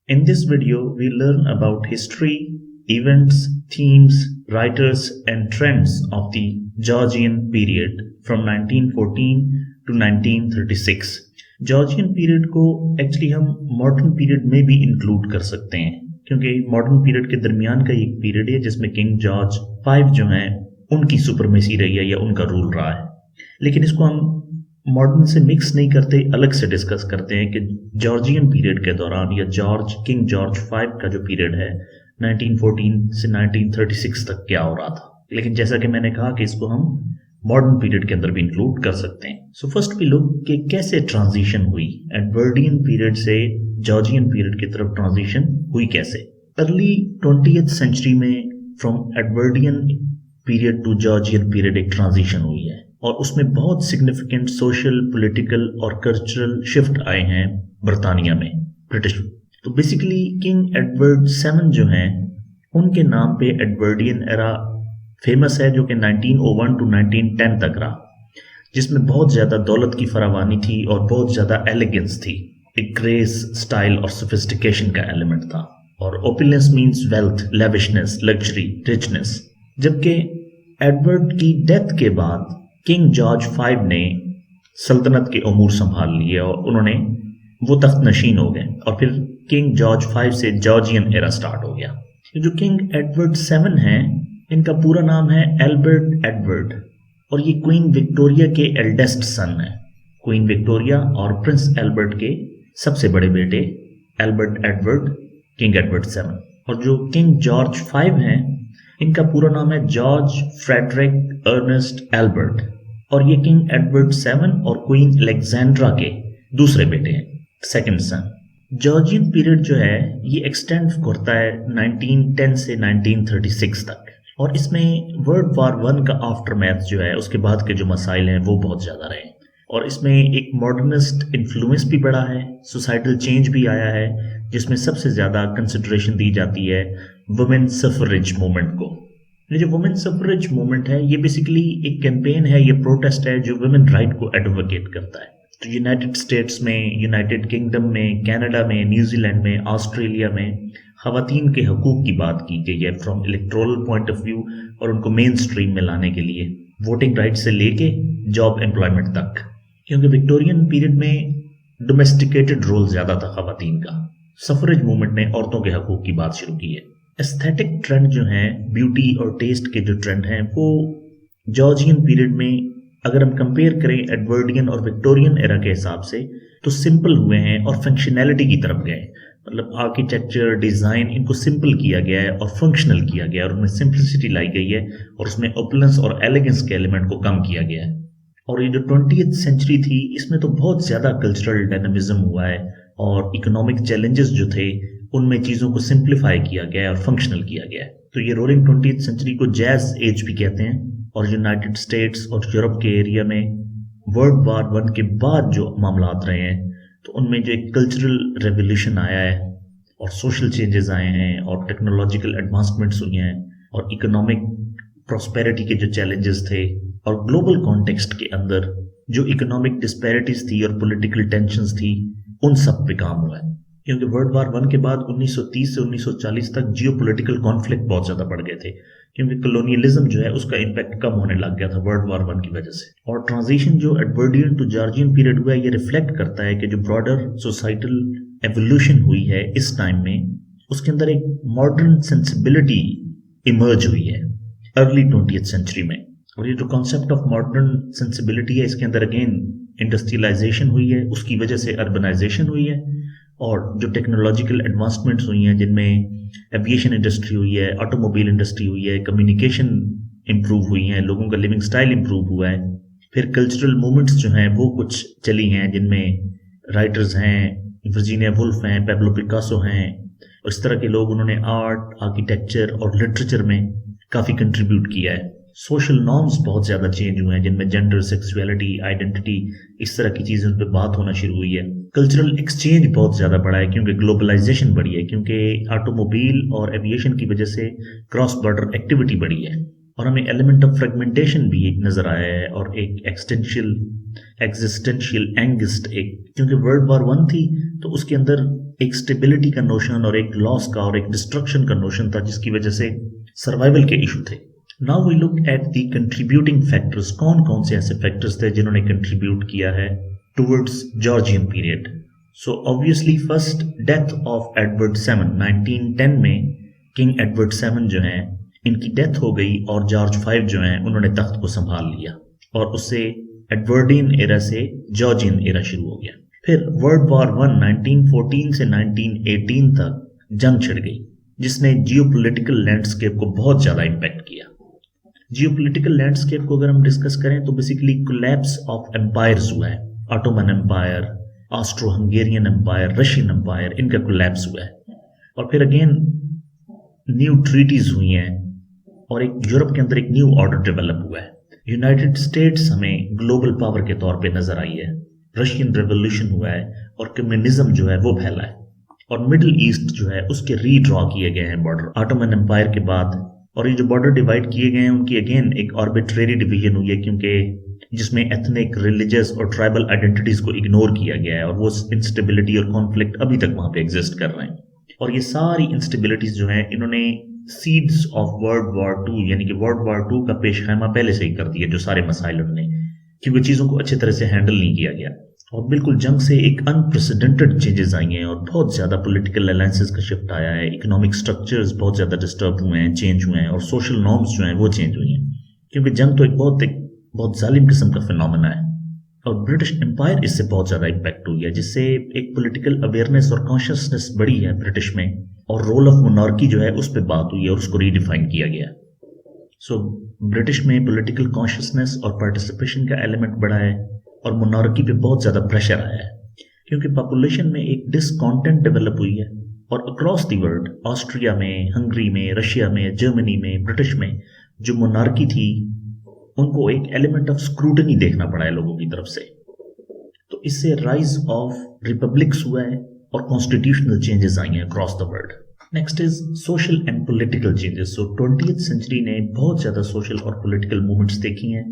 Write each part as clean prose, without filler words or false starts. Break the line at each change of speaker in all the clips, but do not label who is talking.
In this video, we learn about history, events, themes, writers, and trends of the Georgian period from 1914 to 1936. Georgian period को actually हम modern period में भी include कर सकते हैं, क्योंकि मॉडर्न पीरियड के दरमियान का एक पीरियड है जिसमें किंग जॉर्ज 5 जो हैं उनकी सुपरमेसी रही है या उनका रूल रहा है। लेकिन इसको हम मॉडर्न से मिक्स नहीं करते, अलग से डिस्कस करते हैं कि जॉर्जियन पीरियड के दौरान या किंग जॉर्ज 5 का जो पीरियड है 1914 से 1936 तक क्या हो रहा था। लेकिन जैसा कि मैंने कहा कि इसको हम मॉडर्न पीरियड के अंदर भी इंक्लूड कर सकते हैं। सो फर्स्ट वी लुक कि कैसे ट्रांजिशन हुई एडवर्डियन पीरियड से जॉर्जियन पीरियड की तरफ ट्रांजिशन हुई कैसे। अर्ली 20th सेंचुरी में from Edwardian period to Georgian period एक ट्रांजिशन हुई है और उसमें बहुत सिग्निफिकेंट सोशल, पॉलिटिकल और कल्चरल शिफ्ट आए हैं बरतानिया में, ब्रिटिश। तो बेसिकली किंग एडवर्ड 7 जो हैं उनके नाम पे एडवर्डियन एरा फेमस है, जो कि 1901 टू 1910 तक रहा, जिसमें बहुत ज़्यादा दौलत की फरावानी थी और बहुत ज़्यादा एलिगेंस थी, एक ग्रेस, स्टाइल और सोफिस्टिकेशन का एलिमेंट था। और opulence means wealth, lavishness, luxury, richness. जबकि एडवर्ड की डेथ के बाद किंग जॉर्ज 5 ने सल्तनत के अमूर संभाल लिए और उन्होंने वो तख्त नशीन हो गए और फिर किंग जॉर्ज 5 से जॉर्जियन एरा स्टार्ट हो गया। जो किंग एडवर्ड 7 हैं इनका पूरा नाम है एल्बर्ट एडवर्ड और ये क्वीन विक्टोरिया के एल्डेस्ट सन है। क्वीन विक्टोरिया और प्रिंस एल्बर्ट के सबसे बड़े बेटे एल्बर्ट एडवर्ड, किंग एडवर्ड 7। और जो किंग जॉर्ज 5 हैं इनका पूरा नाम है जॉर्ज फ्रेडरिक अर्नेस्ट एल्बर्ट और ये किंग एडवर्ड 7 और क्वीन अलेक्जेंड्रा के दूसरे बेटे हैं, सेकंड सन। जॉर्जियन पीरियड जो है ये एक्सटेंड करता है 1910 से 1936 तक और इसमें वर्ल्ड वॉर 1 का आफ्टर मैथ जो है उसके बाद के जो मसाइल हैं वो बहुत ज़्यादा रहे और इसमें एक मॉडर्निस्ट इन्फ्लुएंस भी बढ़ा है, सोसाइटल चेंज भी आया है, जिसमें सबसे ज़्यादा कंसिडरेशन दी जाती है वुमेन सफरेज मूवमेंट को। ये जो वुमेन सफरेज मूवमेंट है ये बेसिकली एक कैंपेन है, ये प्रोटेस्ट है जो वुमेन राइट को एडवोकेट करता है। तो यूनाइटेड स्टेट्स में, यूनाइटेड किंगडम में, कनाडा में, न्यूजीलैंड में, ऑस्ट्रेलिया में ख़वातीन के हकूक़ की बात की गई है from electoral point of view और उनको मेन स्ट्रीम में लाने के लिए, वोटिंग राइट से लेके जॉब एम्प्लॉयमेंट तक, क्योंकि विक्टोरियन पीरियड में डोमेस्टिकेटेड रोल ज़्यादा था ख़वातीन का। सफरेज मूवमेंट ने औरतों के हकूक़ की बात शुरू की है। एस्थेटिक ट्रेंड जो हैं, ब्यूटी और टेस्ट के जो ट्रेंड हैं वो जॉर्जियन पीरियड में अगर हम कंपेयर करें एडवर्डियन और विक्टोरियन एरा के हिसाब से तो सिंपल हुए हैं और फंक्शनैलिटी की तरफ गए। मतलब आर्किटेक्चर, डिज़ाइन, इनको सिंपल किया गया है और फंक्शनल किया गया है और उनमें सिंप्लिसिटी लाई गई है और उसमें ओपुलेंस और एलिगेंस के एलिमेंट को कम किया गया है। और ये जो 20th सेंचुरी थी इसमें तो बहुत ज़्यादा कल्चरल डायनामिज्म हुआ है और इकोनॉमिक चैलेंजेस जो थे उनमें चीज़ों को सिंप्लीफाई किया गया है और फंक्शनल किया गया है। तो ये रोलिंग 20th सेंचुरी को जैज एज भी कहते हैं और यूनाइटेड स्टेट्स और यूरोप के एरिया में वर्ल्ड वॉर 1 के बाद जो मामलात रहे हैं तो उनमें जो एक कल्चरल रेवोल्यूशन आया है और सोशल चेंजेस आए हैं और टेक्नोलॉजिकल एडवांसमेंट्स हुई हैं और इकोनॉमिक प्रॉस्पेरिटी के जो चैलेंजेस थे और ग्लोबल कॉन्टेक्स्ट के अंदर जो इकोनॉमिक डिस्पैरिटीज थी और पॉलिटिकल टेंशंस थी उन सब पे काम हुआ है। क्योंकि वर्ल्ड वॉर 1 के बाद 1930 से 1940 तक जियोपॉलिटिकल कॉन्फ्लिक्ट बहुत ज़्यादा बढ़ गए थे, क्योंकि कॉलोनियलिज्म जो है उसका इम्पैक्ट कम होने लग गया था वर्ल्ड वॉर 1 की वजह से। और ट्रांजिशन जो एडवर्डियन टू जॉर्जियन पीरियड हुआ है ये रिफ्लेक्ट करता है कि जो ब्रॉडर सोसाइटल एवोल्यूशन हुई है इस टाइम में उसके अंदर एक मॉडर्न सेंसिबिलिटी इमर्ज हुई है अर्ली 20th सेंचुरी में। और ये जो कॉन्सेप्ट ऑफ मॉडर्न सेंसिबिलिटी है इसके अंदर अगेन इंडस्ट्रियलाइजेशन हुई है, उसकी वजह से अर्बनाइजेशन हुई है और जो टेक्नोलॉजिकल एडवांसमेंट्स हुई हैं जिनमें एविएशन इंडस्ट्री हुई है, ऑटोमोबाइल इंडस्ट्री हुई है, कम्युनिकेशन इंप्रूव हुई हैं, लोगों का लिविंग स्टाइल इंप्रूव हुआ है। फिर कल्चरल मूवमेंट्स जो हैं वो कुछ चली हैं जिनमें राइटर्स हैं, वर्जीनिया वुल्फ हैं, पैब्लो पिकासो हैं और इस तरह के लोग, उन्होंने आर्ट, आर्किटेक्चर और लिटरेचर में काफ़ी कंट्रीब्यूट किया है। सोशल नॉर्म्स बहुत ज़्यादा चेंज हुए हैं जिनमें जेंडर, सेक्सुअलिटी, आइडेंटिटी, इस तरह की चीज़ों पे बात होना शुरू हुई है। कल्चरल एक्सचेंज बहुत ज़्यादा बढ़ा है क्योंकि ग्लोबलाइजेशन बढ़ी है, क्योंकि ऑटोमोबाइल और एविएशन की वजह से क्रॉस बॉर्डर एक्टिविटी बढ़ी है और हमें एलिमेंट ऑफ फ्रेगमेंटेशन भी एक नज़र आया है और एक एग्जिस्टेंशियल एंगिस्ट, एक क्योंकि वर्ल्ड वॉर 1 थी तो उसके अंदर एक स्टेबिलिटी का नोशन और एक लॉस का और एक डिस्ट्रक्शन का नोशन था, जिसकी वजह से सर्वाइवल के इशू थे। Now we look at the contributing factors, कौन कौन से ऐसे फैक्टर्स थे जिन्होंने कंट्रीब्यूट किया है towards Georgian period. So obviously first, death of Edward 7 1910 में किंग एडवर्ड 7 जो हैं इनकी डेथ हो गई और जॉर्ज 5 जो हैं उन्होंने तख्त को संभाल लिया और उससे एडवर्डियन एरा से जॉर्जियन एरा शुरू हो गया। फिर वर्ल्ड वॉर 1 1914 से 1918 तक जंग छिड़ गई, जिसने जियोपॉलिटिकल लैंडस्केप को बहुत ज़्यादा इम्पैक्ट किया। जियोपॉलिटिकल लैंडस्केप को अगर हम डिस्कस करें तो बेसिकली कोलैप्स ऑफ एम्पायर्स हुआ है। Ottoman empire, Austro Hungarian empire, Russian empire, इनका कोलैप्स हुआ है। और फिर अगेन न्यू ट्रीटीज हुई हैं और एक यूरोप के अंदर एक न्यू ऑर्डर डेवलप हुआ है। यूनाइटेड स्टेट्स हमें ग्लोबल पावर के तौर पे नजर आई है। रशियन रेवोल्यूशन हुआ है और कम्युनिज्म जो है वो फैला है और मिडिल ईस्ट जो है उसके रीड्रॉ किए गए हैं बॉर्डर ऑटोमन एम्पायर के बाद। और ये जो बॉर्डर डिवाइड किए गए हैं उनकी अगेन एक आर्बिट्रेरी डिवीजन हुई है, क्योंकि जिसमें एथनिक, रिलीजियस और ट्राइबल आइडेंटिटीज को इग्नोर किया गया है और वो इंस्टेबिलिटी और कॉन्फ्लिक्ट अभी तक वहां पे एग्जिस्ट कर रहे हैं। और ये सारी इंस्टेबिलिटीज जो हैं इन्होंने सीड्स ऑफ वर्ल्ड वॉर 2 यानी कि वर्ल्ड वॉर 2 का पेशखैमा पहले से ही कर दिया, जो सारे मसाइल उन्होंने, क्योंकि चीज़ों को अच्छी तरह से हैंडल नहीं किया गया। और बिल्कुल जंग से एक अनप्रेसिडेंटेड चेंजेस आई हैं और बहुत ज़्यादा पॉलिटिकल अलायंसेस का शिफ्ट आया है, इकोनॉमिक स्ट्रक्चर्स बहुत ज़्यादा डिस्टर्ब हुए हैं, चेंज हुए हैं और सोशल नॉर्म्स जो हैं वो चेंज हुई हैं, क्योंकि जंग तो एक बहुत जालिम किस्म का फिनोमेना है और ब्रिटिश एम्पायर इससे बहुत ज़्यादा इम्पैक्ट हुई है, जिससे एक पॉलिटिकल अवेयरनेस और कॉन्शियसनेस बढ़ी है ब्रिटिश में और रोल ऑफ मोनार्की जो है उस पर बात हुई है और उसको रीडिफाइन किया गया। सो ब्रिटिश में पॉलिटिकल कॉन्शियसनेस और पार्टिसिपेशन का एलिमेंट बढ़ा है और मोनार्की पे बहुत ज़्यादा प्रेशर आया है, क्योंकि पॉपुलेशन में एक डिसकॉन्टेंट डेवलप हुई है और अक्रॉस द वर्ल्ड, ऑस्ट्रिया में, हंगरी में, रशिया में, जर्मनी में, ब्रिटिश में जो मोनार्की थी उनको एक एलिमेंट ऑफ स्क्रूटनी देखना पड़ा है लोगों की तरफ से। तो इससे राइज ऑफ रिपब्लिक्स हुआ है और कॉन्स्टिट्यूशनल चेंजेस आई हैं across the world. Next is social and political changes. So 20th century ने बहुत ज़्यादा सोशल और पॉलिटिकल मूवमेंट्स देखी हैं,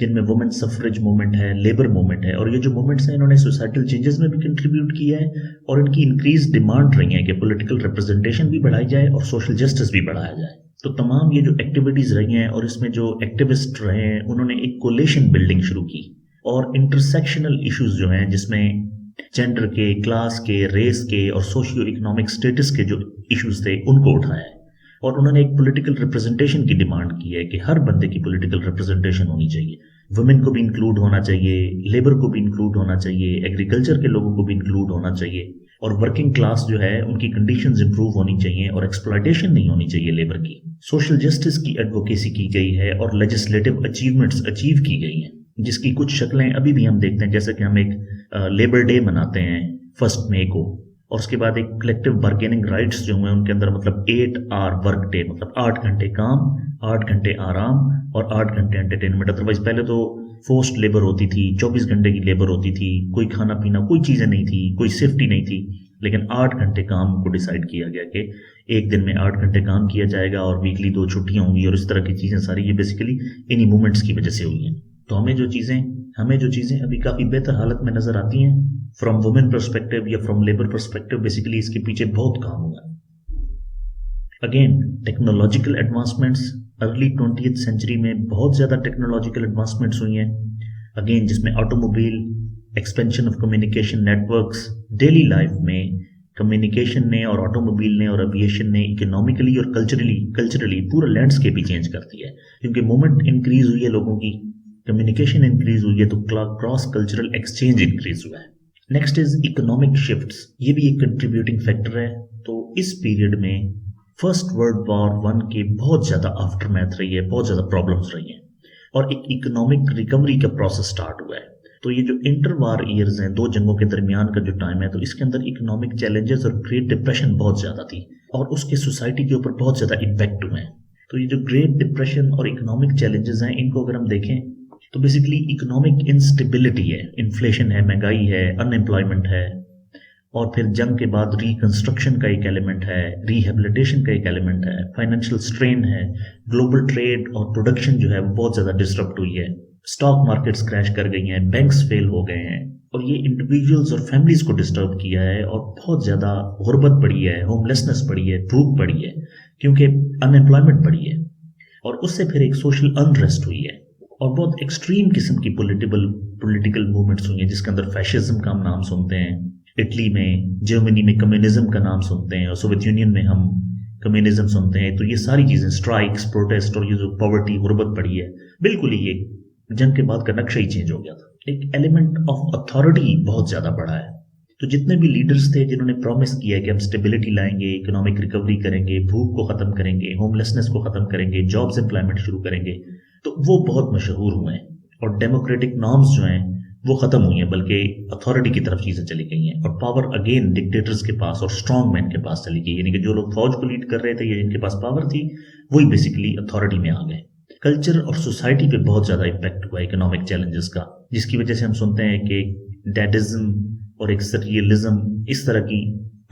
जिनमें वुमेन सफरेज मूवमेंट है, लेबर मूवमेंट है, और ये जो मूवमेंट्स हैं इन्होंने सोसाइटल चेंजेस में भी कंट्रीब्यूट किया है और इनकी इंक्रीज डिमांड रही है कि पॉलिटिकल रिप्रेजेंटेशन भी बढ़ाई जाए और सोशल जस्टिस भी बढ़ाया जाए। तो तमाम ये जो एक्टिविटीज़ रही हैं और इसमें जो एक्टिविस्ट रहे हैं उन्होंने एक कोलेशन बिल्डिंग शुरू की और इंटरसेक्शनल इश्यूज जो हैं जिसमें जेंडर के, क्लास के, रेस के और सोशियो इकोनॉमिक स्टेटस के जो इश्यूज थे उनको उठाया है और उन्होंने एक पॉलिटिकल रिप्रेजेंटेशन की डिमांड की है कि हर बंदे की पॉलिटिकल रिप्रेजेंटेशन होनी चाहिए, वुमेन को भी इंक्लूड होना चाहिए, लेबर को भी इंक्लूड होना चाहिए, एग्रीकल्चर के लोगों को भी इंक्लूड होना चाहिए और वर्किंग क्लास जो है उनकी कंडीशंस इंप्रूव होनी चाहिए और एक्सप्लॉयटेशन नहीं होनी चाहिए लेबर की। सोशल जस्टिस की एडवोकेसी की गई है और लेजिस्लेटिव अचीवमेंट्स अचीव की गई हैं, जिसकी कुछ शक्लें अभी भी हम देखते हैं, जैसे कि हम एक लेबर डे मनाते हैं 1 मई को और उसके बाद एक कलेक्टिव बार्गेनिंग राइट्स जो हुए उनके अंदर मतलब 8 आवर वर्क डे, मतलब 8 घंटे काम, 8 घंटे आराम और 8 घंटे एंटरटेनमेंट। अदरवाइज पहले तो फोर्स्ड लेबर होती थी, 24 घंटे की लेबर होती थी, कोई खाना पीना, कोई चीज़ें नहीं थी, कोई सेफ्टी नहीं थी, लेकिन 8 घंटे काम को डिसाइड किया गया कि एक दिन में 8 घंटे काम किया जाएगा और वीकली 2 छुट्टियां होंगी और इस तरह की चीज़ें सारी ये बेसिकली इन्हीं मूवमेंट्स की वजह से हुई हैं। तो हमें जो चीज़ें अभी काफ़ी बेहतर हालत में नज़र आती हैं फ्रॉम वुमेन पर्सपेक्टिव या फ्रॉम लेबर पर्सपेक्टिव, बेसिकली इसके पीछे बहुत काम हुआ। Again technological advancements, early 20th century में बहुत ज़्यादा टेक्नोलॉजिकल एडवांसमेंट्स हुई हैं, अगेन जिसमें automobile, expansion of communication networks, daily life में कम्युनिकेशन ने और ऑटोमोबाइल ने और एविएशन ने इकोनॉमिकली और कल्चरली पूरा लैंडस्केप ही चेंज कर दिया है, क्योंकि मूवमेंट इंक्रीज हुई है लोगों की, कम्युनिकेशन इंक्रीज हुई है तो क्रॉस कल्चरल एक्सचेंज इंक्रीज हुआ है। नेक्स्ट इज इकोनॉमिक शिफ्ट्स, ये भी एक कंट्रीब्यूटिंग फैक्टर है। तो इस पीरियड में फर्स्ट वर्ल्ड वॉर 1 के बहुत ज़्यादा आफ्टर मैथ रही है, बहुत ज़्यादा प्रॉब्लम्स रही हैं और एक इकोनॉमिक रिकवरी का प्रोसेस स्टार्ट हुआ है। तो ये जो इंटर वार ईयर्स हैं, 2 जंगों के दरमियान का जो टाइम है, तो इसके अंदर इकोनॉमिक चैलेंजेस और ग्रेट डिप्रेशन बहुत ज़्यादा थी और उसके सोसाइटी के ऊपर बहुत ज़्यादा इम्पैक्ट हुए हैं। तो ये जो ग्रेट डिप्रेशन और इकोनॉमिक चैलेंजेस हैं, इनको अगर हम देखें तो बेसिकली इकोनॉमिक इंस्टेबिलिटी है, इन्फ्लेशन है, महंगाई है, अनएम्प्लॉयमेंट है और फिर जंग के बाद रिकंस्ट्रक्शन का एक एलिमेंट है, रिहेबिलिटेशन का एक एलिमेंट है, फाइनेंशियल स्ट्रेन है, ग्लोबल ट्रेड और प्रोडक्शन जो है वो बहुत ज़्यादा डिस्टर्ब हुई है, स्टॉक मार्केट्स क्रैश कर गई हैं, बैंक्स फेल हो गए हैं, और ये इंडिविजुअल्स और फैमिलीज को डिस्टर्ब किया है, और बहुत ज़्यादा गुर्बत बढ़ी है, होमलेसनेस बढ़ी है, भूख बढ़ी है, क्योंकि अनएम्प्लॉयमेंट बढ़ी है, और उससे फिर एक सोशल अनरेस्ट हुई है, और बहुत एक्सट्रीम किस्म की पॉलिटिकल मूवमेंट्स हुई हैं, जिसके अंदर फैशिज्म का हम नाम सुनते हैं, इटली में, जर्मनी में कम्युनिज्म का नाम सुनते हैं, और सोवियत यूनियन में हम कम्युनिज्म सुनते हैं। तो ये सारी चीज़ें, स्ट्राइक्स, प्रोटेस्ट, और ये जो पॉवर्टी, गुर्बत बढ़ी है, बिल्कुल ही ये जंग के बाद का नक्शा ही चेंज हो गया था। एक एलिमेंट ऑफ अथॉरिटी बहुत ज़्यादा बढ़ा है। तो जितने भी लीडर्स थे जिन्होंने प्रॉमिस किया है कि हम स्टेबिलिटी लाएंगे, इकोनॉमिक रिकवरी करेंगे, भूख को ख़त्म करेंगे, होमलेसनेस को ख़त्म करेंगे, जॉब्स एम्प्लॉयमेंट शुरू करेंगे, तो वो बहुत मशहूर हुए हैं, और डेमोक्रेटिक नॉर्म्स जो हैं वो ख़त्म हुई हैं, बल्कि अथॉरिटी की तरफ चीज़ें चली गई हैं, और पावर अगेन डिक्टेटर्स के पास और स्ट्रॉन्ग मैन के पास चली गई। यानी कि जो लोग फौज को लीड कर रहे थे या जिनके पास पावर थी, वही बेसिकली अथॉरिटी में आ गए। कल्चर और सोसाइटी पे बहुत ज़्यादा इम्पैक्ट हुआ इकोनॉमिक चैलेंजेस का, जिसकी वजह से हम सुनते हैं कि डैडिज्म और एक सरियलिज्म, इस तरह की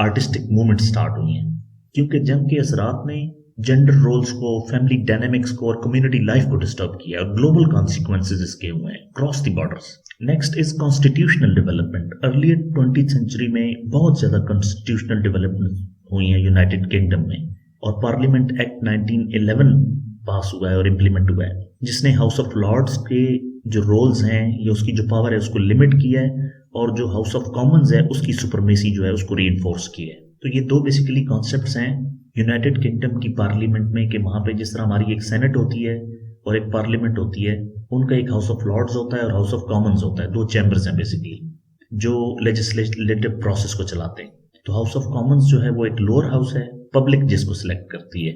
आर्टिस्टिक मूवमेंट स्टार्ट हुई हैं, क्योंकि जंग के असरात ने जेंडर रोल्स को, फैमिली डायनेमिक्स को और कम्युनिटी लाइफ को डिस्टर्ब किया, और ग्लोबल कॉन्सिक्वेंसेज इसके हुए हैं cross the borders. Next is constitutional development. Early 20th century में बहुत ज़्यादा कॉन्स्टिट्यूशनल डेवलपमेंट हुई हैं यूनाइटेड किंगडम में, और पार्लियामेंट एक्ट 1911 पास हुआ है और इम्प्लीमेंट हुआ है, जिसने हाउस ऑफ लॉर्ड्स के जो रोल्स हैं या उसकी जो पावर है उसको लिमिट किया है, और जो हाउस ऑफ कॉमन्स है उसकी सुपरमेसी जो है उसको रीइंफोर्स किया है। तो ये दो बेसिकली कॉन्सेप्ट्स हैं यूनाइटेड किंगडम की पार्लियामेंट में, कि वहाँ पे जिस तरह हमारी एक सेनेट होती है और एक पार्लियामेंट होती है, उनका एक हाउस ऑफ लॉर्ड्स होता है और हाउस ऑफ कॉमन्स होता है, दो चैम्बर्स हैं बेसिकली जो लेजिस्लेटिव प्रोसेस को चलाते हैं। तो हाउस ऑफ कॉमन्स जो है वो एक लोअर हाउस है, पब्लिक जिसको सिलेक्ट करती है,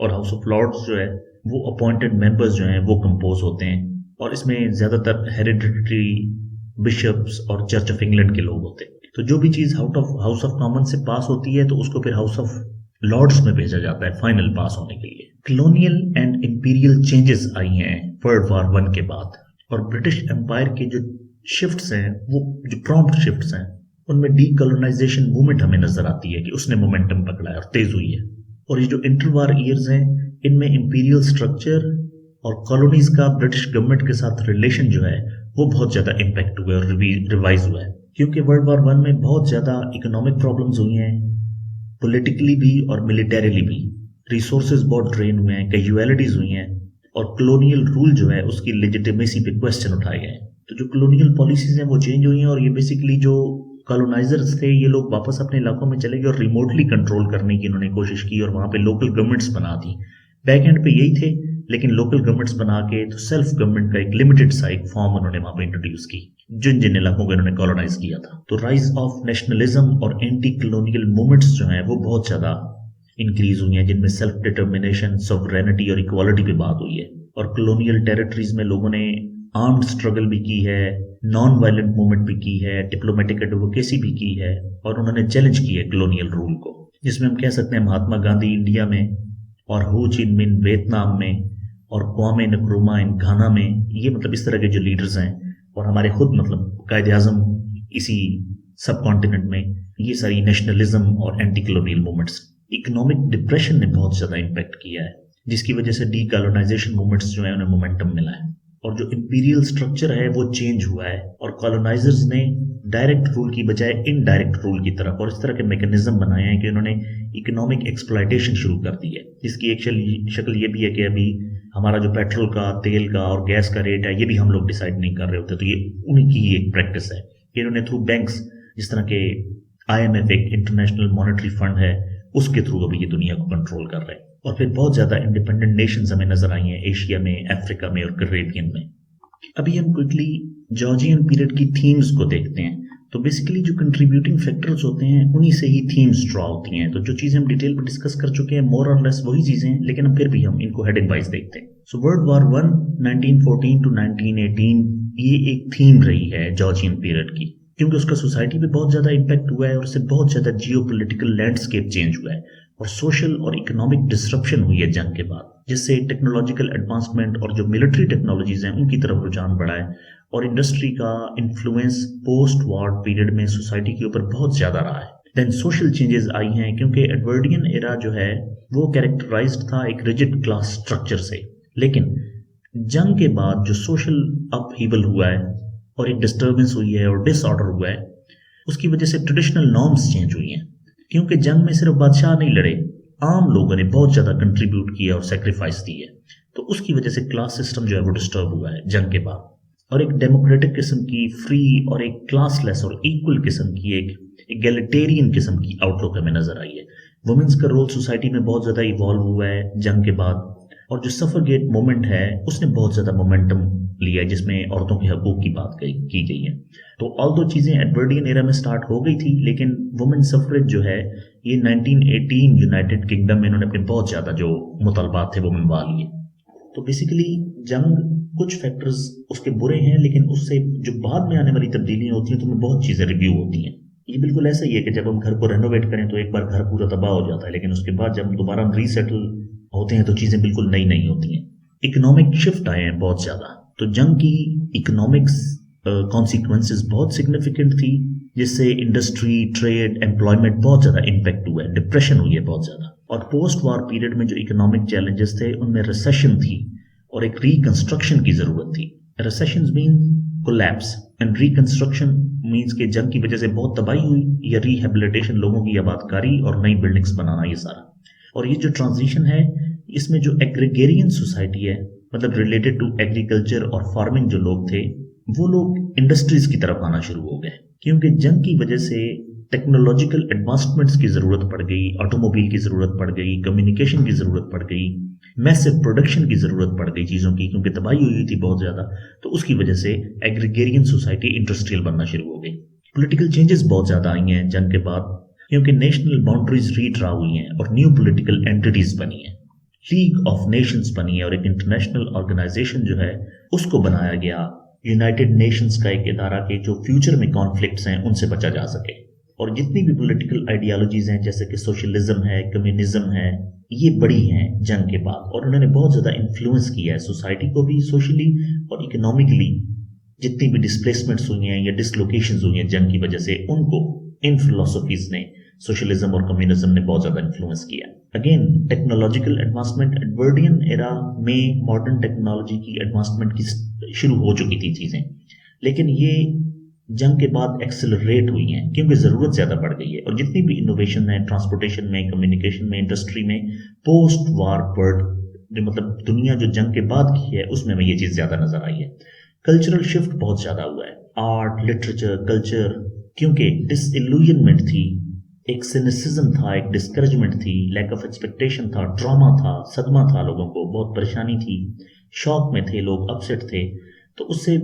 और हाउस ऑफ लॉर्ड्स जो है वो अपॉइंटेड मेंबर्स जो हैं वो कंपोज होते हैं, और इसमें ज़्यादातर हेरिडिटरी बिशप्स और चर्च ऑफ इंग्लैंड के लोग होते हैं। तो जो भी चीज़ हाउस ऑफ कॉमन्स से पास होती है तो उसको फिर हाउस ऑफ लॉर्ड्स में भेजा जाता है फाइनल पास होने के लिए। कॉलोनियल एंड इंपीरियल चेंजेस आई हैं वर्ल्ड वॉर 1 के बाद, और ब्रिटिश एम्पायर के जो शिफ्ट्स हैं, वो जो प्रॉम्प्ट शिफ्ट्स हैं, उनमें डीकोलोनाइजेशन मूवमेंट हमें नजर आती है कि उसने मोमेंटम पकड़ा है और तेज हुई है। और ये जो इंटरवार ईयर्स हैं, इनमें इंपीरियल स्ट्रक्चर और कॉलोनीज का ब्रिटिश गवर्नमेंट के साथ रिलेशन जो है वो बहुत ज़्यादा इम्पैक्ट हुआ है और रिवाइज हुआ है, क्योंकि वर्ल्ड वॉर 1 में बहुत ज़्यादा इकोनॉमिक प्रॉब्लम्स हुई हैं, पॉलिटिकली भी और मिलिटरीली भी, रिसोर्सेज बहुत ड्रेन हुए हैं, कैजुअलिटीज हुई हैं, और कॉलोनियल रूल जो है उसकी लेजिटिमेसी पे क्वेश्चन उठाए गए। तो जो कॉलोनियल पॉलिसीज हैं वो चेंज हुई हैं, और ये बेसिकली जो कॉलोनाइजर्स थे ये लोग वापस अपने इलाकों में चले गए और रिमोटली कंट्रोल करने की इन्होंने कोशिश की, और वहाँ पे लोकल गवर्नमेंट्स बना दी। बैक एंड पे यही थे, लेकिन लोकल गवर्नमेंट्स बना के तो सेल्फ गवर्नमेंट का एक लिमिटेड सा एक फॉर्म उन्होंने वहाँ पे इंट्रोड्यूस की, जिन जिन इलाकों को इन्होंने कॉलोनाइज किया था। तो राइज ऑफ नेशनलिज्म और एंटी कॉलोनियल मूवमेंट्स जो हैं वो बहुत ज़्यादा इंक्रीज हुई हैं, जिनमें सेल्फ डिटर्मिनेशन, सॉवरेनिटी और इक्वालिटी पे बात हुई है। और कॉलोनियल टेरिटरीज में लोगों ने आर्म्ड स्ट्रगल भी की है, नॉन वायलेंट मूवमेंट भी की है, डिप्लोमेटिक एडवोकेसी भी की है, और उन्होंने चैलेंज की है कॉलोनियल रूल को, जिसमें हम कह सकते हैं महात्मा गांधी इंडिया में, और हो चिन मिन वियतनाम में, और क्वामे नक्रुमा इन घाना में, ये मतलब इस तरह के जो लीडर्स हैं, और हमारे खुद मतलब कायदे आज़म इसी सब कॉन्टिनेंट में, ये सारी नेशनलिज्म और anti colonial movements. Economic depression ने बहुत ज़्यादा इम्पैक्ट किया है, जिसकी वजह से डीकॉलोनाइजेशन मूवमेंट्स जो है उन्हें मोमेंटम मिला है, और जो इंपीरियल स्ट्रक्चर है वो चेंज हुआ है, और कॉलोनाइजर्स ने डायरेक्ट रूल की बजाय इनडायरेक्ट रूल की तरफ और इस तरह के मैकेनिज्म बनाए हैं कि उन्होंने इकोनॉमिक एक्सप्लॉयटेशन शुरू कर दी है, जिसकी एक शक्ल ये भी है कि अभी हमारा जो पेट्रोल का, तेल का और गैस का रेट है ये भी हम लोग डिसाइड नहीं कर रहे होते। तो ये उनकी ही एक प्रैक्टिस है कि इन्होंने थ्रू बैंक्स, जिस तरह के IMF एक इंटरनेशनल मॉनेटरी फंड है, उसके थ्रू अभी ये दुनिया को कंट्रोल कर रहे हैं। और फिर बहुत ज़्यादा इंडिपेंडेंट नेशंस हमें नजर आई हैं एशिया में, अफ्रीका में और कैरेबियन में। अभी हम क्विकली जॉर्जियन पीरियड की थीम्स को देखते हैं। तो बेसिकली जो कंट्रीब्यूटिंग फैक्टर्स होते हैं उन्हीं से ही थीम्स ड्रॉ होती हैं। तो जो चीज़ें हम डिटेल में डिस्कस कर चुके हैं मोर और लेस वही चीज़ें हैं, लेकिन फिर भी हम इनको हेडिंग वाइज देखते हैं। सो वर्ल्ड वॉर 1 1914 to 1918 ये एक थीम रही है जॉर्जियन पीरियड की, क्योंकि उसका सोसाइटी पे बहुत ज़्यादा इम्पैक्ट हुआ है और उससे बहुत ज़्यादा जियोपॉलिटिकल लैंडस्केप चेंज हुआ है और सोशल और इकोनॉमिक डिसरप्शन हुई है जंग के बाद, जिससे टेक्नोलॉजिकल एडवांसमेंट और जो मिलिट्री टेक्नोलॉजीज हैं उनकी तरफ रुझान बढ़ा है और इंडस्ट्री का इन्फ्लुएंस पोस्ट वॉर पीरियड में सोसाइटी के ऊपर बहुत ज़्यादा रहा है। देन सोशल चेंजेस आई हैं, क्योंकि एडवर्डियन एरा जो है वो कैरेक्टराइज्ड था एक रिजिड क्लास स्ट्रक्चर से, लेकिन जंग के बाद जो सोशल अपहीवल हुआ है और एक डिस्टर्बेंस हुई है और डिसऑर्डर हुआ है, उसकी वजह से ट्रेडिशनल नॉर्म्स चेंज हुई हैं, क्योंकि जंग में सिर्फ बादशाह नहीं लड़े, आम लोगों ने बहुत ज़्यादा कंट्रीब्यूट किया और सेक्रीफाइस दी है। तो उसकी वजह से क्लास सिस्टम जो है वो डिस्टर्ब हुआ है जंग के बाद, और एक डेमोक्रेटिक किस्म की फ्री और एक क्लासलेस और इक्वल किस्म की एक एगैलिटेरियन किस्म की आउटलुक हमें नजर आई है। वुमेन्स का रोल सोसाइटी में बहुत ज़्यादा इवॉल्व हुआ है जंग के बाद, और जो सफरगेट मूवमेंट है उसने बहुत ज़्यादा मोमेंटम लिया है, जिसमें औरतों के हकूक की बात की गई है। तो ऑल दो चीज़ें एडवर्डियन एरा में स्टार्ट हो गई थी, लेकिन वुमेन सफरेज जो है ये 1918 यूनाइटेड किंगडम में इन्होंने अपने बहुत ज़्यादा जो मुतालबात थे वो मनवा लिए। तो बेसिकली जंग कुछ फैक्टर्स उसके बुरे हैं, लेकिन उससे जो बाद में आने वाली तब्दीलियां होती हैं तो उनमें बहुत चीज़ें रिव्यू होती हैं। ये बिल्कुल ऐसा ही है कि जब हम घर को रेनोवेट करें तो एक बार घर पूरा तबाह हो जाता है, लेकिन उसके बाद जब हम दोबारा रीसेटल होते हैं तो चीज़ें बिल्कुल नई नई होती हैं। इकोनॉमिक शिफ्ट आए हैं बहुत ज़्यादा, तो जंग की इकोनॉमिक्स कॉन्सिक्वेंसेस बहुत सिग्निफिकेंट थी, जिससे इंडस्ट्री, ट्रेड, एम्प्लॉयमेंट बहुत ज़्यादा इम्पेक्ट हुआ है, डिप्रेशन हुई है बहुत ज़्यादा। और पोस्ट वार पीरियड में जो इकोनॉमिक चैलेंजेस थे उनमें रिसेशन थी और एक रिकंस्ट्रक्शन की ज़रूरत थी। Recession mean collapse and reconstruction means कि जंग की वजह से बहुत तबाही हुई या रिहेबिलिटेशन, लोगों की आबादकारी और नई बिल्डिंग्स बनाना, ये सारा। और ये जो ट्रांजिशन है इसमें जो एग्रीगेरियन सोसाइटी है, मतलब रिलेटेड टू एग्रीकल्चर और फार्मिंग जो लोग थे, वो लोग इंडस्ट्रीज की तरफ आना शुरू हो गए, क्योंकि जंग की वजह से टेक्नोलॉजिकल एडवांसमेंट्स की ज़रूरत पड़ गई, ऑटोमोबाइल की ज़रूरत पड़ गई, कम्युनिकेशन की ज़रूरत पड़ गई, मैसिव प्रोडक्शन की ज़रूरत पड़ गई चीज़ों की, क्योंकि तबाही हुई थी बहुत ज़्यादा। तो उसकी वजह से एग्रीगेरियन सोसाइटी इंडस्ट्रियल बनना शुरू हो गई। पॉलिटिकल चेंजेस बहुत ज़्यादा आई हैं जंग के बाद, क्योंकि नेशनल बाउंड्रीज रीड्रा हुई हैं और न्यू पॉलिटिकल एंटिटीज बनी हैं, लीग ऑफ नेशंस बनी है और एक इंटरनेशनल ऑर्गेनाइजेशन जो है उसको बनाया गया, यूनाइटेड नेशंस का एक इदारा के जो फ्यूचर में कॉन्फ्लिक्ट्स हैं उनसे बचा जा सके। और जितनी भी पॉलिटिकल आइडियोलॉजीज हैं जैसे कि सोशलिज्म है, कम्युनिज्म है, ये बड़ी हैं जंग के बाद, और उन्होंने बहुत ज़्यादा इन्फ्लुएंस किया है सोसाइटी को भी, सोशली और इकोनॉमिकली। जितनी भी डिस्प्लेसमेंट्स हुई हैं या डिसलोकेशंस हुई हैं जंग की वजह से, उनको इन फिलोसफीज ने, सोशलिज्म और कम्युनिज्म ने बहुत ज़्यादा इन्फ्लुएंस किया। Again technological advancement, Edwardian era में मॉडर्न टेक्नोलॉजी की एडवांसमेंट की शुरू हो चुकी थी चीज़ें, लेकिन ये जंग के बाद एक्सेलरेट हुई हैं क्योंकि ज़रूरत ज़्यादा बढ़ गई है। और जितनी भी इनोवेशन है ट्रांसपोर्टेशन में, कम्युनिकेशन में, इंडस्ट्री में, पोस्ट वार वर्ल्ड मतलब दुनिया जो जंग के बाद की है उसमें हमें ये चीज़ ज़्यादा नजर आई है। कल्चरल शिफ्ट बहुत ज़्यादा हुआ है, आर्ट, लिटरेचर, कल्चर, क्योंकि डिसइल्यूजनमेंट थी, एक सिनिसिज्म था, एक डिस्करेजमेंट थी, लैक ऑफ एक्सपेक्टेशन था, ट्रॉमा था, सदमा था, लोगों को बहुत परेशानी थी, शॉक में थे लोग, अपसेट थे। तो उससे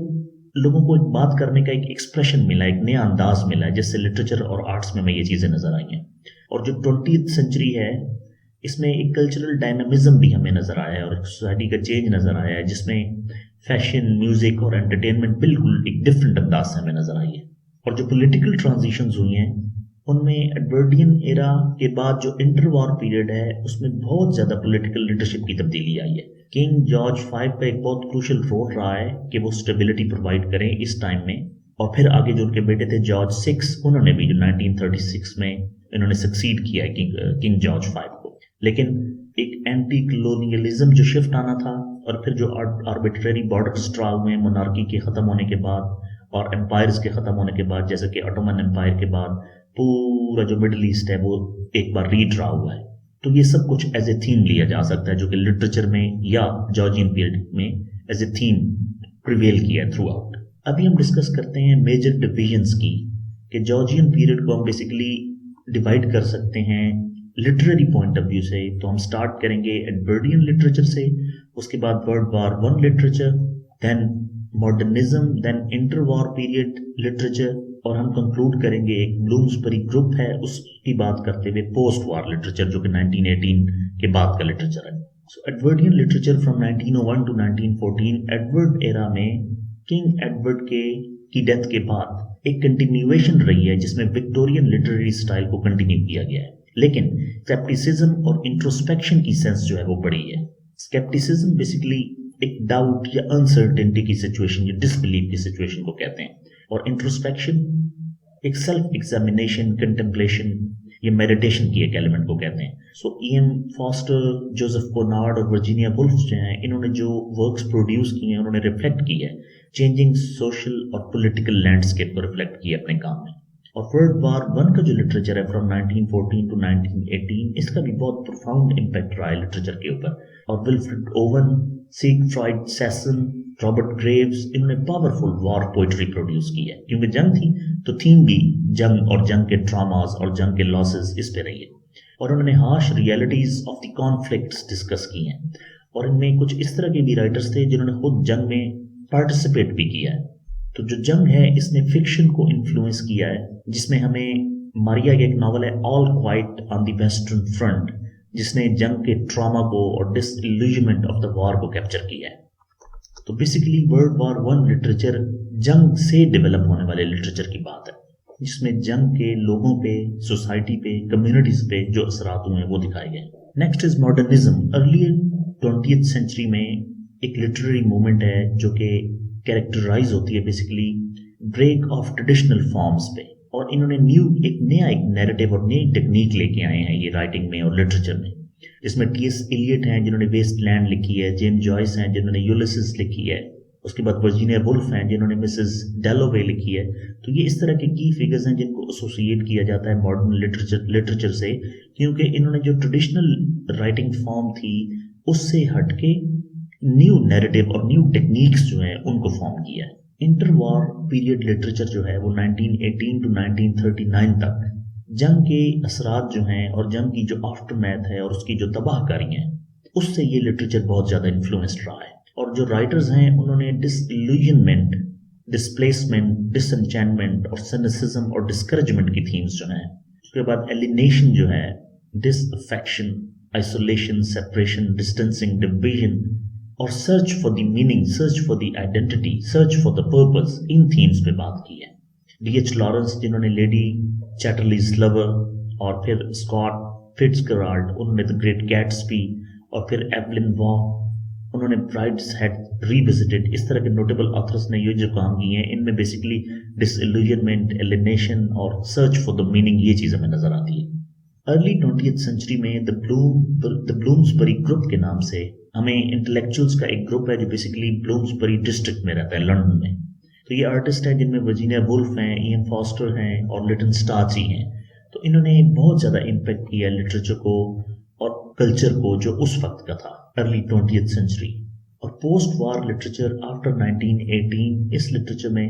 लोगों को एक बात करने का एक एक्सप्रेशन मिला, एक नया अंदाज मिला है, जिससे लिटरेचर और आर्ट्स में हमें ये चीज़ें नजर आई हैं। और जो 20th सेंचुरी है इसमें एक कल्चरल डायनामिज्म भी हमें नजर आया है और एक सोसाइटी का चेंज नजर आया है, जिसमें फैशन, म्यूजिक और एंटरटेनमेंट बिल्कुल एक डिफरेंट अंदाज से हमें नजर आई है। और जो पॉलिटिकल ट्रांजिशंस हुई हैं उनमें एडवर्डियन एरा के बाद जो इंटर वॉर पीरियड है उसमें बहुत ज़्यादा पॉलिटिकल लीडरशिप की तब्दीली आई है। किंग जॉर्ज V का एक बहुत क्रूशल रोल रहा है कि वो स्टेबिलिटी प्रोवाइड करें इस टाइम में, और फिर आगे जो उनके बेटे थे जॉर्ज VI, उन्होंने भी जो 1936 में इन्होंने सक्सीड किया है किंग जॉर्ज V को। लेकिन एक एंटी कलोनियलिज्म जो शिफ्ट आना था, और फिर जो आर्बिट्रेरी बॉर्डर्स ड्रा हुए मोनार्की के ख़त्म होने के बाद और एम्पायर्स के ख़त्म होने के बाद, जैसे कि ऑटोमन एम्पायर के बाद पूरा जो मिडल ईस्ट है वो एक बार रीड्रा हुआ है। तो ये सब कुछ एज ए थीम लिया जा सकता है जो कि लिटरेचर में या जॉर्जियन पीरियड में एज ए थीम प्रिवेल किया थ्रू आउट। अभी हम डिस्कस करते हैं मेजर डिविजन्स की, कि जॉर्जियन पीरियड को हम बेसिकली डिवाइड कर सकते हैं लिटरेरी पॉइंट ऑफ व्यू से। तो हम स्टार्ट करेंगे एडवर्डियन लिटरेचर से, उसके बाद world war I literature, then modernism, then inter war period literature, और हम कंक्लूड करेंगे एक ब्लूम्सबरी ग्रुप है उसकी बात करते हुए पोस्ट वॉर लिटरेचर जो कि 1918 के बाद का लिटरेचर है। So Edwardian literature from 1901 to 1914, Edward era में किंग एडवर्ड की डेथ के बाद एक कंटिन्यूएशन रही है जिसमें विक्टोरियन लिटरेरी स्टाइल को कंटिन्यू किया गया है, लेकिन स्केप्टिसिज्म और इंट्रोस्पेक्शन की सेंस जो है वो बढ़ी है। स्केप्टिसिज्म बेसिकली एक डाउट या अनसर्टेनिटी की सिचुएशन या डिसबिलीफ की सिचुएशन को कहते हैं, और इंट्रोस्पेक्शन एक सेल्फ एग्जामिनेशन, कंटेम्पलेशन ये मेडिटेशन की एक एलिमेंट को कहते हैं। सो E.M. फॉस्टर, जोसेफ कोनार्ड और वर्जीनिया वुल्फ जो हैं, इन्होंने जो वर्क्स प्रोड्यूस किए हैं उन्होंने रिफ्लेक्ट की है चेंजिंग सोशल और पॉलिटिकल लैंडस्केप को रिफ्लेक्ट किया अपने काम में। और वर्ल्ड वार वन का जो लिटरेचर है फ्रॉम 1914 टू 1918, इसका भी बहुत प्रोफाउंड इम्पैक्ट रहा है लिटरेचर के ऊपर। और Wilfred Owen, Siegfried session, Robert Graves, इन्होंने पावरफुल वॉर पोइट्री प्रोड्यूस की है। क्योंकि जंग थी तो थीम भी जंग और जंग के ट्रॉमास और जंग के लॉसेस इस पे रही है। और उन्होंने harsh realities of the conflicts discuss की हैं। और इनमें कुछ इस तरह के भी राइटर्स थे जिन्होंने खुद जंग में पार्टिसिपेट भी किया है। तो जो जंग है इसने फिक्शन को इन्फ्लुएंस किया है, जिसमें हमें मारिया का एक नॉवल है all quite on the western front, जिसने जंग के ट्रॉमा को और डिसइल्यूजनमेंट ऑफ द वॉर को कैप्चर किया है। तो basically world war one literature जंग से डेवलप होने वाले लिटरेचर की बात है, जिसमें जंग के लोगों पे, सोसाइटी पे, कम्युनिटीज पे जो असरात हुए हैं वो दिखाए गए। Next is modernism. Early 20th century में एक लिटरेरी मूवमेंट है जो कि कैरेक्टराइज होती है basically break off traditional forms पे। और इन्होंने एक नया नैरेटिव और नई टेक्निक लेके आए हैं ये राइटिंग में और लिटरेचर में। इसमें T.S. एलियट हैं जिन्होंने वेस्टलैंड लिखी है, जेम्स जॉयस हैं जिन्होंने यूलिसिस लिखी है, उसके बाद वर्जीनिया वुल्फ हैं जिन्होंने मिसेस डैलोवे लिखी है। तो ये इस तरह के की फिगर्स हैं जिनको एसोसिएट किया जाता है मॉडर्न लिटरेचर से, क्योंकि इन्होंने जो ट्रेडिशनल राइटिंग फॉर्म थी उससे हटके न्यू नैरेटिव और न्यू टेक्निक्स जो हैं उनको फॉर्म किया है। इंटरवॉर पीरियड लिटरेचर जो है वो 1918 टू 1939 तक जंग के असरात जो हैं और जंग की जो आफ्टरमैथ है और उसकी जो तबाहकारी है उससे ये लिटरेचर बहुत ज़्यादा इन्फ्लुएंस्ड रहा है। और जो राइटर्स हैं उन्होंने डिसइल्यूजनमेंट, डिस्प्लेसमेंट, डिसएंचेंटमेंट और सिनिसिज्म और डिस्करेजमेंट की थीम्स जो हैं, उसके बाद एलिनेशन जो है, disaffection, isolation, separation, distancing, division और search for the meaning, search for the identity, search for the purpose, इन थीम्स पे बात की है। D.H. लॉरेंस जिन्होंने लेडी चैटरलीज लवर, और फिर स्कॉट फिट्जगेराल्ड उन्होंने द ग्रेट गैट्सबी, और फिर एवलिन वॉ उन्होंने ब्राइड्स हैड रीविजिटेड, इस तरह के नोटेबल ऑथर्स ने ये जो काम किए हैं इनमें बेसिकली डिसइल्यूजनमेंट, एलिनेशन और सर्च फॉर द मीनिंग ये चीज़ हमें नजर आती है। अर्ली 20th सेंचुरी में द ब्लूम्सबरी ग्रुप के नाम से हमें इंटेलेक्चुअल्स का एक ग्रुप है जो बेसिकली ब्लूम्सबरी डिस्ट्रिक्ट में रहता है लंदन में। तो ये आर्टिस्ट हैं जिनमें वर्जीनिया वुल्फ हैं, E.M. फॉस्टर हैं और लिटन स्टार्ची हैं। तो इन्होंने बहुत ज़्यादा इम्पेक्ट किया लिटरेचर को और कल्चर को जो उस वक्त का था, अर्ली 20th सेंचुरी। और पोस्ट वार लिटरेचर आफ्टर 1918, इस लिटरेचर में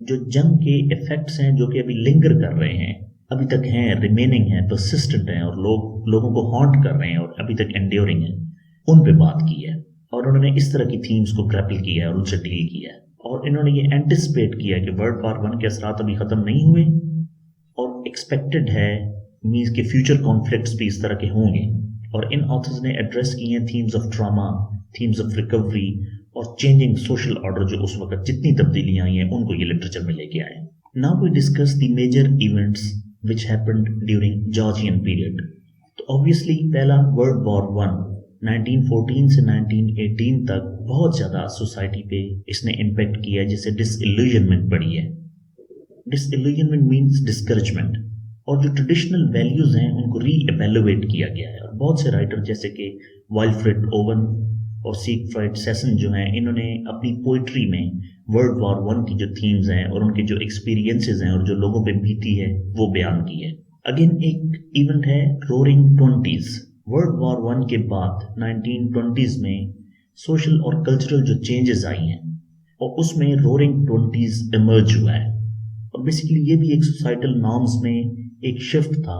जो जंग के इफेक्ट्स हैं जो कि अभी लिंगर कर रहे हैं, अभी तक हैं, रिमेनिंग हैं, परसिस्टेंट हैं और लोगों को हॉन्ट कर रहे हैं और अभी तक एंड्योरिंग हैं, उन पे बात की है। और उन्होंने इस तरह की थीम्स को ग्रैपल किया है और उनसे डील किया है। और इन्होंने ये एंटिसिपेट किया कि वर्ल्ड वॉर वन के असरात अभी ख़त्म नहीं हुए और एक्सपेक्टेड है मीन्स के फ्यूचर कॉन्फ्लिक्ट्स भी इस तरह के होंगे। और इन ऑथर्स ने एड्रेस किए हैं themes of trauma, themes of recovery और चेंजिंग सोशल ऑर्डर, जो उस वक्त जितनी तब्दीलियाँ आई हैं उनको ये लिटरेचर में लेके आए। Now we discuss the major events which happened during Georgian period. तो ऑब्वियसली पहला वर्ल्ड वॉर वन 1914 से 1918 तक बहुत ज़्यादा सोसाइटी पे इसने इम्पेक्ट किया है, जिससे डिसइल्यूजनमेंट बढ़ी है। डिसइल्यूजनमेंट मीन्स डिस्करेजमेंट, और जो ट्रेडिशनल वैल्यूज़ हैं उनको री-एवेल्युएट किया गया है। और बहुत से राइटर जैसे कि विल्फ्रेड ओवन और सिगफ्राइड सेसन जो हैं, इन्होंने अपनी पोइट्री में वर्ल्ड वॉर वन की जो थीम्स हैं और उनके जो एक्सपीरियंसेस हैं और जो लोगों पे बीती है वो बयान की है। अगेन एक इवेंट है roaring 20s। World war one के बाद 1920s में सोशल और कल्चरल जो चेंजेस आई हैं और उसमें रोरिंग 20s इमर्ज हुआ है। और बेसिकली ये भी एक सोसाइटल नॉर्म्स में एक शिफ्ट था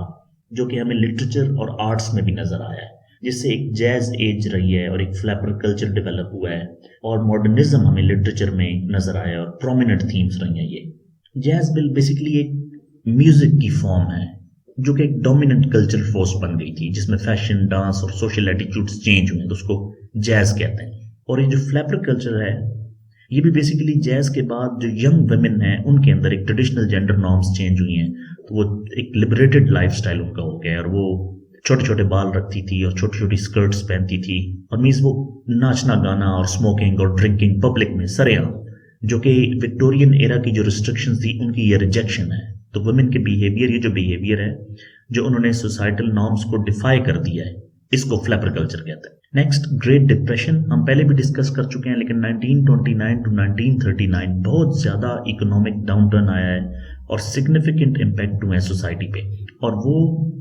जो कि हमें लिटरेचर और आर्ट्स में भी नजर आया है, जिससे एक जैज एज रही है और एक फ्लैपर कल्चर डेवलप हुआ है और मॉडर्निज्म हमें लिटरेचर में नजर आया और प्रोमिनेंट थीम्स रही हैं। ये जैज बिल बेसिकली एक म्यूजिक की फॉर्म है जो कि एक डोमिनेंट कल्चर फोर्स बन गई थी, जिसमें फैशन, डांस और सोशल एटीट्यूड्स चेंज हुए, तो उसको जैज कहते हैं। और ये जो फ्लैपर कल्चर है ये भी बेसिकली जैज के बाद जो यंग वुमेन हैं उनके अंदर एक ट्रेडिशनल जेंडर नॉर्म्स चेंज हुई हैं, तो वो एक लिबरेटेड लाइफस्टाइल उनका हो गया और वो छोटे छोटे बाल रखती थी और छोटी छोटी स्कर्ट्स पहनती थी और मीन्स वो नाचना गाना और स्मोकिंग और ड्रिंकिंग पब्लिक में सरेआम, जो कि विक्टोरियन एरा की जो रिस्ट्रिक्शंस थी उनकी ये रिजेक्शन है। तो वुमेन के बिहेवियर, ये जो बिहेवियर है जो उन्होंने सोसाइटल नॉर्म्स को डिफाई कर दिया है, इसको फ्लैपर कल्चर कहते हैं। नेक्स्ट, ग्रेट डिप्रेशन, हम पहले भी डिस्कस कर चुके हैं, लेकिन 1929 टू 1939 बहुत ज़्यादा इकोनॉमिक डाउनटर्न आया है और सिग्निफिकेंट इम्पैक्ट हुए हैं सोसाइटी पे, और वो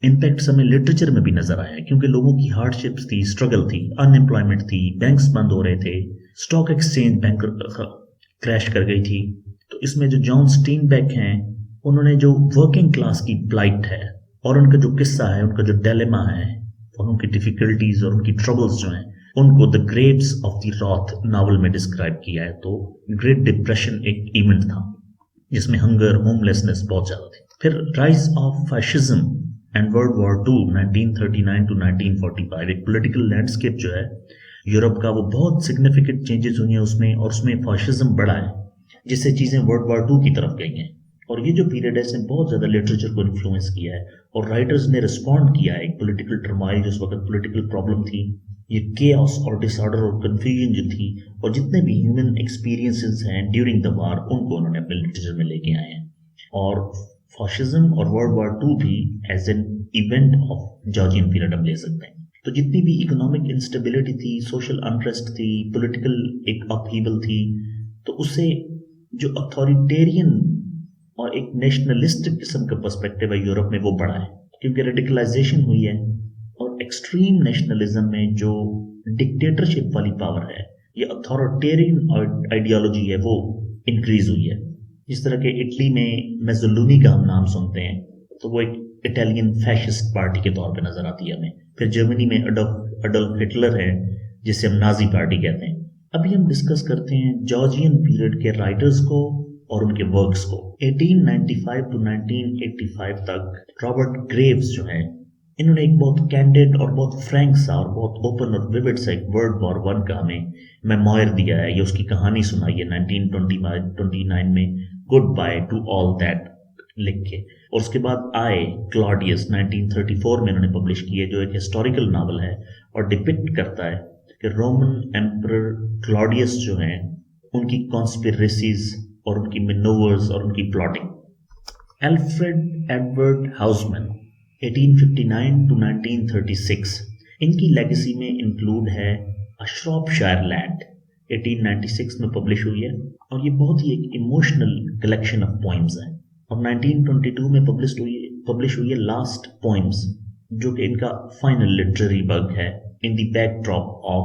इम्पैक्ट हमें लिटरेचर में भी नजर आया है, क्योंकि लोगों की हार्डशिप्स थी, स्ट्रगल थी, अनएम्प्लॉयमेंट थी, बैंक्स बंद हो रहे थे, स्टॉक एक्सचेंज बैंक क्रैश कर गई थी। तो इसमें जो जॉन स्टीनबेक हैं, उन्होंने जो वर्किंग क्लास की ब्लाइट है और उनका जो किस्सा है, उनका जो डिलेमा है और उनकी डिफिकल्टीज और उनकी ट्रबल्स जो हैं, उनको the grapes of the wrath novel में डिस्क्राइब किया है। तो ग्रेट डिप्रेशन एक इवेंट था जिसमें हंगर, होमलेसनेस बहुत ज्यादा थी। फिर rise of fascism and world war two 1939 to 1945, एक पॉलिटिकल लैंडस्केप जो है यूरोप का, वो बहुत सिग्निफिकेंट चेंजेस हुई हैं उसमें, और उसमें फाशिज्म बढ़ा है, जिससे चीजें वर्ल्ड वॉर टू की तरफ गई हैं। और ये जो पीरियड है इसने बहुत ज्यादा लिटरेचर को इन्फ्लुएंस किया है और राइटर्स ने रिस्पॉन्ड किया है। एक पॉलिटिकल टर्माइल, जिस वक्त पॉलिटिकल प्रॉब्लम थी, ये केओस और डिसऑर्डर और कंफ्यूजन जो थी, और जितने भी ह्यूमन एक्सपीरियंसेस हैं ड्यूरिंग द वार, उनको उन्होंने अपने लिटरेचर में लेके आए हैं। और फाशिज्म और वर्ल्ड वॉर टू भी as an event of Georgian period हम ले सकते हैं। तो जितनी भी इकोनॉमिक इंस्टेबिलिटी थी, सोशल अनरेस्ट थी, पॉलिटिकल एक अपहीवल थी, तो उससे जो अथॉरिटेरियन और एक नेशनलिस्टिक किस्म का पर्सपेक्टिव है यूरोप में, वो बढ़ा है, क्योंकि रेडिकलाइजेशन हुई है और एक्सट्रीम नेशनलिज्म में जो डिक्टेटरशिप वाली पावर है, ये अथॉरिटेरियन आइडियोलॉजी है, वो इंक्रीज हुई है। जिस तरह के इटली में मेज़ोलुनी का हम नाम सुनते हैं, तो वो एक इटालियन फैशिस्ट पार्टी के तौर पे नजर आती है हमें। फिर जर्मनी में अडोल्फ हिटलर है, जिसे हम नाजी पार्टी कहते हैं। अभी हम डिस्कस करते हैं जॉर्जियन पीरियड के राइटर्स को और उनके वर्क्स को। 1895 टू 1985 तक रॉबर्ट ग्रेव्स जो है, इन्होंने एक बहुत कैंडिड और बहुत फ्रैंक सा और बहुत ओपन और विविड सा एक वर्ल्ड वॉर वन का हमें मेमोयर दिया है। ये उसकी कहानी सुनाई है 1929 में, good by two all that लिख के। और उसके बाद आए क्लॉडियस 1934 में इन्होंने पब्लिश की है, जो एक हिस्टोरिकल नावल है और डिपिक्ट करता है कि रोमन एम्परर क्लॉडियस जो हैं, उनकी कॉन्स्पिरेसीज और उनकी मेनोवर्स और उनकी plotting. Alfred Edward Housman 1859 to 1936, इनकी लेगेसी में इंक्लूड है अ श्रॉपशायर लैंड, 1896 में पब्लिश हुई है, और ये बहुत ही एक इमोशनल कलेक्शन ऑफ पोइम्स है। और 1922 में पब्लिश हुई है लास्ट पोइम्स, जो कि इनका फाइनल लिटरेरी वर्क है in the backdrop of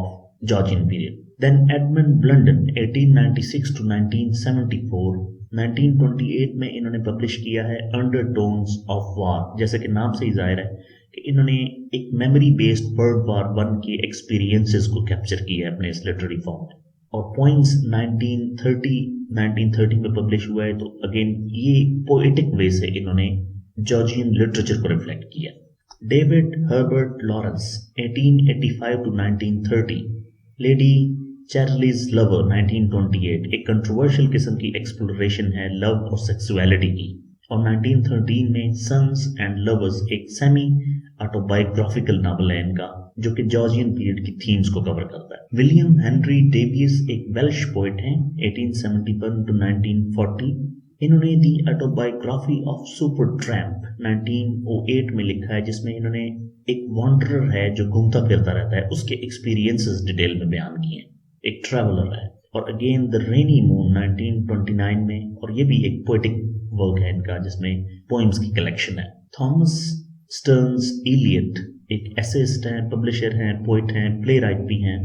Georgian period. Then Edmund Blunden 1896 to 1974, 1928 में इन्होंने पब्लिश किया है अंडरटोन्स ऑफ वार। जैसे कि नाम से ही जाहिर है कि इन्होंने एक memory based world war one के एक्सपीरियंसेस को कैप्चर किया है अपने इस लिटरेरी फॉर्म में। और पॉइंट्स 1930 में पब्लिश हुआ है, तो अगेन ये पोएटिक वे से इन्होंने जॉर्जियन लिटरेचर को रिफ्लेक्ट किया। David Herbert Lawrence 1885 to 1930, Lady Chatterley's lover 1928, एक कंट्रोवर्शियल किस्म की एक्सप्लोरेशन है लव और सेक्सुअलिटी की। और 1913 में सन्स एंड लवर्स, एक सेमी ऑटोबायोग्राफिकल नावल है इनका, जो कि जॉर्जियन पीरियड की थीम्स को कवर करता है। विलियम हेनरी डेवियस एक वेल्श पोएट हैं 1871 टू 1940, इन्होंने दी ऑटोबायोग्राफी ऑफ सुपर ट्रैम्प 1908 में लिखा है, जिसमें इन्होंने एक वॉन्डरर है जो घूमता फिरता रहता है, उसके एक्सपीरियंसेस डिटेल में बयान किए हैं, एक ट्रैवलर है। और अगेन द रेनी मून 1929 में, और ये भी एक पोएटिक वर्क है इनका, जिसमें पोइम्स की कलेक्शन है। थॉमस स्टर्न्स इलियट एक एसेइस्ट हैं, पब्लिशर हैं, पोइट हैं, प्ले राइट भी हैं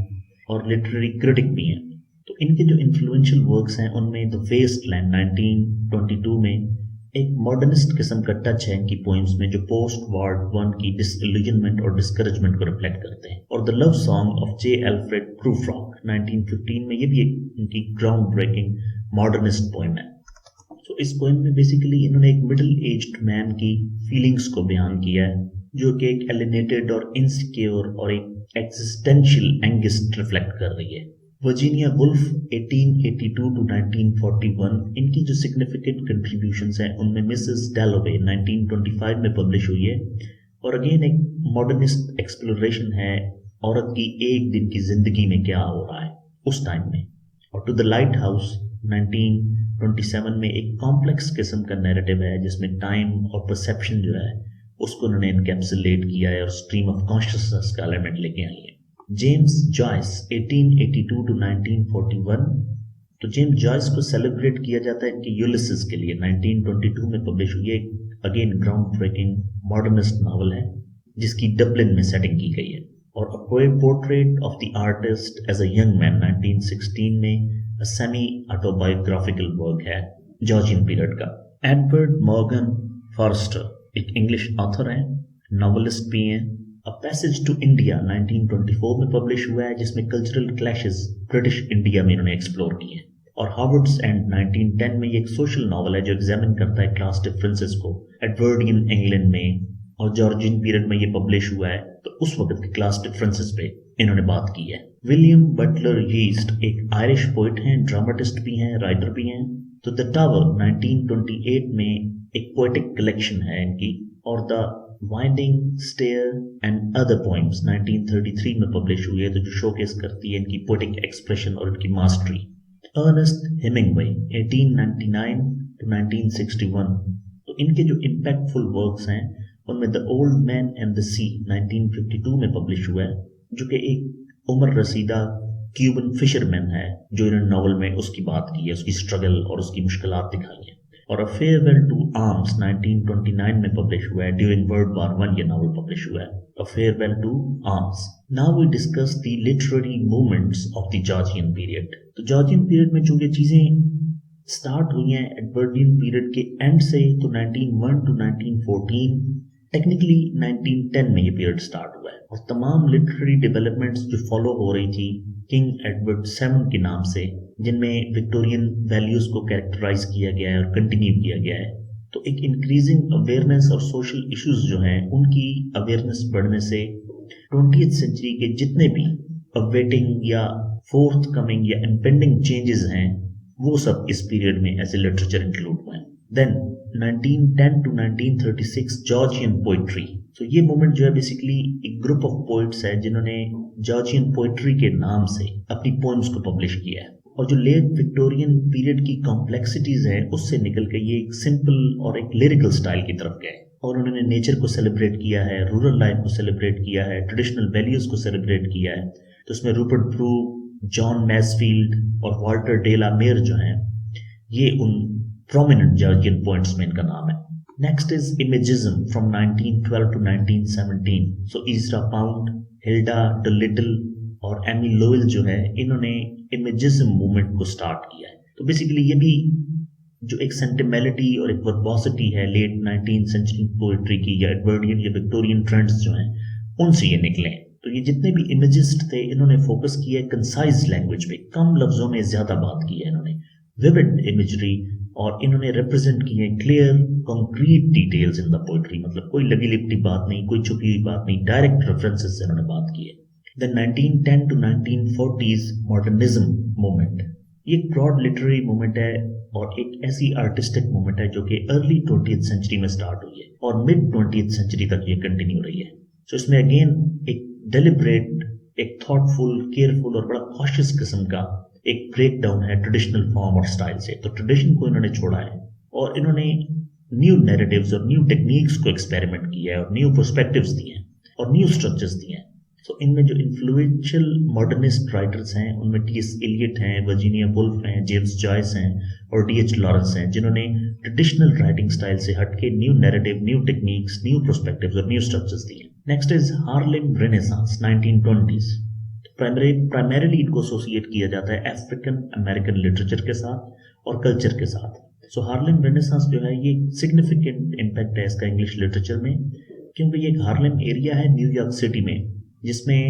और लिटरेरी क्रिटिक भी हैं। तो इनके जो इन्फ्लुएंशियल वर्क्स हैं, उनमें द वेस्टलैंड 1922 में एक मॉडर्निस्ट किस्म का टच है इनकी पोइम्स में, जो पोस्ट वॉर वन की डिसइल्यूजनमेंट और डिस्करेजमेंट को रिफ्लेक्ट करते हैं। और the love song of J Alfred Prufrock 1915 में, ये भी एक इनकी ग्राउंड ब्रेकिंग मॉडर्निस्ट पोइम है। तो इस पोइम में बेसिकली इन्होंने एक मिडिल एज्ड मैन की फीलिंग्स को बयान किया है, जो कि एक एलिनेटेड और इनसिक्योर और एक एग्जिस्टेंशियल एंगिस्ट रिफ्लेक्ट कर रही है। वर्जीनिया वुल्फ 1882 टू 1941, इनकी जो सिग्निफिकेंट कंट्रीब्यूशंस हैं, उनमें मिसेस डैलोवे 1925 में पब्लिश हुई है, और अगेन एक मॉडर्निस्ट एक्सप्लोरेशन है औरत की एक दिन की जिंदगी में क्या हो रहा है उस टाइम में। और टू द लाइट हाउस 1927 में एक कॉम्प्लेक्स किस्म का नैरेटिव है जिसमें टाइम और परसेप्शन जो है उसको उन्होंने इनकैप्सुलेट किया है और स्ट्रीम ऑफ कॉन्शियसनेस का एलिमेंट लेके आई है। जेम्स जॉयस 1882 टू 1941, तो जेम्स जॉयस को सेलिब्रेट किया जाता है इनके यूलिसिस के लिए। 1922 में पब्लिश हुई है, again ground breaking modernist novel है जिसकी डबलिन में सेटिंग की गई है। और a portrait of the artist as a young man 1916 में सेमी ऑटोबायोग्राफिकल वर्क है जॉर्जियन पीरियड का। एडवर्ड मॉर्गन फॉरेस्टर एक इंग्लिश ऑथर हैं, नॉवेलिस्ट भी हैं। अ पैसेज टू इंडिया 1924 में पब्लिश हुआ है जिसमें कल्चरल क्लैशेस ब्रिटिश इंडिया में इन्होंने एक्सप्लोर किए हैं। और हार्वर्ड्स एंड 1910 में ये एक सोशल नॉवल है जो एग्जामिन करता है क्लास डिफरेंसेस को एडवर्डियन इंग्लैंड में, और जॉर्जियन पीरियड में ये पब्लिश हुआ है तो उस वक्त के क्लास डिफरेंसेस पे इन्होंने बात की है। विलियम बटलर यीस्ट एक आयरिश पोइट हैं, ड्रामाटिस्ट भी हैं, राइटर भी हैं। तो द टावर 1928 में एक पोएटिक कलेक्शन है इनकी, और the winding stair and other poems 1933 में पब्लिश हुई है, तो जो शोकेस करती है इनकी पोएटिक एक्सप्रेशन और इनकी मास्टरी। अर्नेस्ट हेमिंगवे 1899 टू 1961, तो इनके जो इम्पैक्टफुल वर्क्स हैं उनमें the old man and the sea 1952 में पब्लिश हुआ है, जो कि एक उमर रसीदा क्यूबन फिशरमैन है जो इन्होंने नॉवल में उसकी बात की है, उसकी स्ट्रगल और उसकी मुश्किलात दिखाई है। और अ फेयरवेल टू आर्म्स 1929 में पब्लिश हुआ है, ड्यूरिंग वर्ल्ड वॉर वन ये नॉवल पब्लिश हुआ है, a farewell to arms. Now we discuss the literary movements of the Georgian period. तो जॉर्जियन पीरियड में जो ये चीजें स्टार्ट हुई हैं एडवर्डियन पीरियड के एंड से, तो 1901 टू 1914, टेक्निकली 1910 में ये पीरियड स्टार्ट हुआ है। और तमाम लिटरेरी डेवलपमेंट्स जो फॉलो हो रही थी किंग एडवर्ड VII के नाम से, जिनमें विक्टोरियन वैल्यूज को कैरेक्टराइज किया गया है और कंटिन्यू किया गया है, तो एक इंक्रीजिंग अवेयरनेस और सोशल इश्यूज जो हैं उनकी अवेयरनेस बढ़ने से 20th सेंचुरी के जितने भी अवेटिंग या फोर्थ कमिंग या इम्पेंडिंग चेंजेस हैं वो सब इस पीरियड में एज ए लिटरेचर इंक्लूड हुए। Then 1910 to 1936 Georgian poetry. तो ये मूवमेंट जो है बेसिकली एक ग्रुप ऑफ पोइट्स है जिन्होंने जॉर्जियन पोइट्री के नाम से अपनी पोएम्स को पब्लिश किया है, और जो लेट विक्टोरियन पीरियड की कॉम्प्लेक्सिटीज है उससे निकल के ये एक सिंपल और एक लिरिकल स्टाइल की तरफ गए, और उन्होंने नेचर को सेलिब्रेट किया है, रूरल लाइफ को सेलिब्रेट किया है, ट्रेडिशनल वैल्यूज को सेलिब्रेट किया है। तो उसमें रूपर्ट ब्रू, जॉन मैसफील्ड और वाल्टर डे ला मेयर जो हैं ये उन प्रोमिनेंट जॉर्जियन पोइट्स में इनका नाम है। Next is imagism from 1912 to 1917। So Ezra Pound, Hilda Doolittle और एमी लोवेल जो है इन्होंने इमेजिज्म मूवमेंट को स्टार्ट किया है। तो बेसिकली ये भी जो एक सेंटिमेलिटी और एक वर्बोसिटी है लेट 19th सेंचुरी पोइट्री की या एडवर्डियन या विक्टोरियन ट्रेंड्स जो हैं उनसे ये निकले हैं। तो ये जितने भी इमेजिस्ट थे इन्होंने फोकस किया है कंसाइज लैंग्वेज पे, कम लफ्जों में ज्यादा बात की है इन्होंने, विविड इमेजरी, और इन्होंने रिप्रेजेंट किए हैं clear concrete details in the poetry, मतलब कोई लगी लिपटी बात नहीं, कोई छुपी हुई बात नहीं, डायरेक्ट रेफरेंसेस से इन्होंने बात की है। Then 1910 to 1940s modernism movement, ये एक ब्रॉड लिटरेरी मूवमेंट है और एक ऐसी आर्टिस्टिक मूवमेंट है जो कि अर्ली 20th सेंचुरी में स्टार्ट हुई है और मिड 20th सेंचुरी तक ये कंटिन्यू रही है। सो इसमें अगेन एक डेलिब्रेट, एक थॉटफुल, केयरफुल और बड़ा कॉशियस किस्म का एक ब्रेक डाउन है ट्रेडिशनल फॉर्म और स्टाइल से। तो ट्रेडिशन को इन्होंने छोड़ा है और इन्होंने न्यू नैरेटिव्स और न्यू टेक्निक्स को एक्सपेरिमेंट किया है और न्यू पर्सपेक्टिव्स दिए हैं और न्यू स्ट्रक्चर्स दिए हैं। सो इनमें जो इन्फ्लुएंशियल मॉडर्निस्ट राइटर्स हैं उनमें टी.एस. एलियट हैं, वर्जीनिया वुल्फ हैं, जेम्स जॉयस हैं और डी.एच. लॉरेंस हैं, जिन्होंने ट्रेडिशनल राइटिंग स्टाइल से हटके new narrative, new techniques, new perspectives और न्यू स्ट्रक्चर्स दिए। Next is Harlem renaissance 1920s। Primarily इनको एसोसिएट किया जाता है अफ्रीकन अमेरिकन लिटरेचर के साथ और कल्चर के साथ। सो हार्लेम रेनेसांस जो है ये सिग्निफिकेंट इम्पैक्ट है इसका इंग्लिश लिटरेचर में, क्योंकि ये एक हार्लेम एरिया है न्यूयॉर्क सिटी में जिसमें